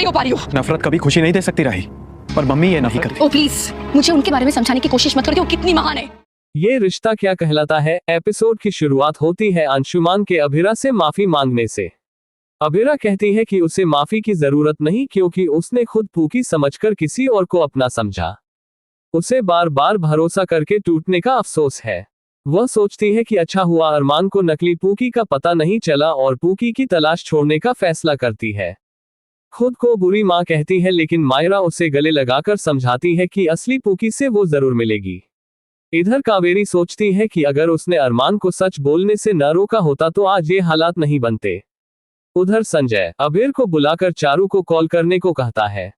नहीं हो पा रही हूँ। नफरत कभी खुशी नहीं दे सकती राही, पर मम्मी ये नहीं करती। ओ प्लीज, मुझे उनके बारे में समझाने की कोशिश मत करो, वो कितनी महान है। ये रिश्ता क्या कहलाता है एपिसोड की शुरुआत होती है अंशुमान के अभिरा से माफी मांगने से। अभिरा कहती है कि उसे माफी की जरूरत नहीं क्योंकि उसने खुद पूकी समझकर किसी और को अपना समझा। उसे बार बार भरोसा करके टूटने का अफसोस है। वह सोचती है कि अच्छा हुआ अरमान को नकली पूकी का पता नहीं चला और पूकी की तलाश छोड़ने का फैसला करती है। खुद को बुरी माँ कहती है, लेकिन मायरा उसे गले लगाकर समझाती है कि असली पूकी से वो जरूर मिलेगी। इधर कावेरी सोचती है कि अगर उसने अरमान को सच बोलने से न रोका होता तो आज ये हालात नहीं बनते। उधर संजय अबीर को बुलाकर चारू को कॉल करने को कहता है।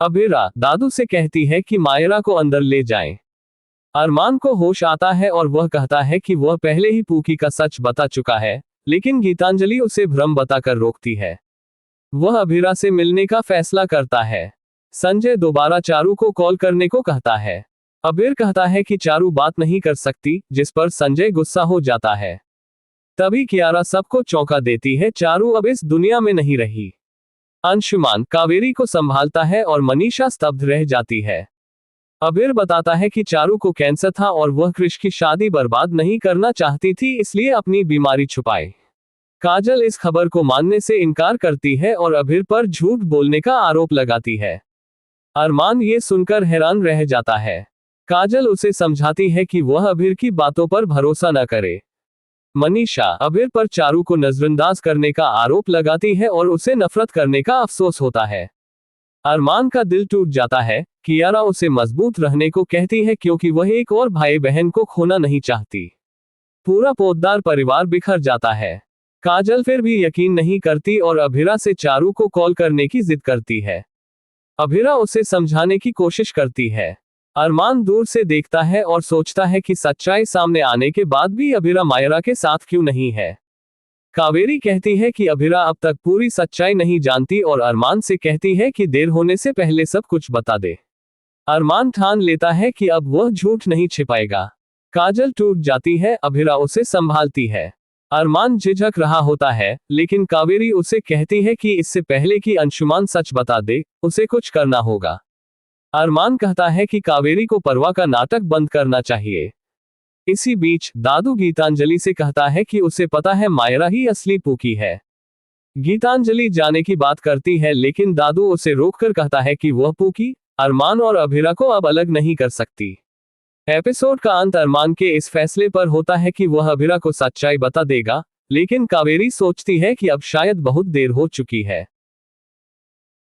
अबीरा दादू से कहती है कि मायरा को अंदर ले जाएं। अरमान को होश आता है और वह कहता है कि वह पहले ही पूकी का सच बता चुका है, लेकिन गीतांजलि उसे भ्रम बताकर रोकती है। वह अबीरा से मिलने का फैसला करता है। संजय दोबारा चारू को कॉल करने को कहता है। अबीर कहता है कि चारू बात नहीं कर सकती, जिस पर संजय गुस्सा हो जाता है। तभी कियारा सबको चौंका देती है, चारू अब इस दुनिया में नहीं रही। अंशुमान कावेरी को संभालता है और मनीषा स्तब्ध रह जाती है। अबीर बताता है कि चारू को कैंसर था और वह क्रिश की शादी बर्बाद नहीं करना चाहती थी, इसलिए अपनी बीमारी छुपाई। काजल इस खबर को मानने से इनकार करती है और अबीर पर झूठ बोलने का आरोप लगाती है। अरमान ये सुनकर हैरान रह जाता है। काजल उसे समझाती है कि वह अबीर की बातों पर भरोसा न करे। मनीषा अबीर पर चारू को नजरअंदाज करने का आरोप लगाती है और उसे नफरत करने का अफसोस होता है। अरमान का दिल टूट जाता है। कियारा उसे मजबूत रहने को कहती है क्योंकि वह एक और भाई बहन को खोना नहीं चाहती। पूरा पोतदार परिवार बिखर जाता है। काजल फिर भी यकीन नहीं करती और अभिरा से चारू को कॉल करने की जिद करती है। अभिरा उसे समझाने की कोशिश करती है। अरमान दूर से देखता है और सोचता है कि सच्चाई सामने आने के बाद भी अभिरा मायरा के साथ क्यों नहीं है। कावेरी कहती है कि अभिरा अब तक पूरी सच्चाई नहीं जानती और अरमान से कहती है कि देर होने से पहले सब कुछ बता दे। अरमान ठान लेता है कि अब वह झूठ नहीं छिपाएगा। काजल टूट जाती है, अभिरा उसे संभालती है। अरमान झिझक रहा होता है, लेकिन कावेरी उसे कहती है कि इससे पहले कि अंशुमान सच बता दे, उसे कुछ करना होगा। अरमान कहता है कि कावेरी को परवाह का नाटक बंद करना चाहिए। इसी बीच दादू गीतांजलि से कहता है कि उसे पता है मायरा ही असली पूकी है। गीतांजलि जाने की बात करती है, लेकिन दादू उसे रोककर कहता है कि वह पूकी अरमान और अभिरा को अब अलग नहीं कर सकती। एपिसोड का अंत अरमान के इस फैसले पर होता है कि वह अभिरा को सच्चाई बता देगा, लेकिन कावेरी सोचती है कि अब शायद बहुत देर हो चुकी है।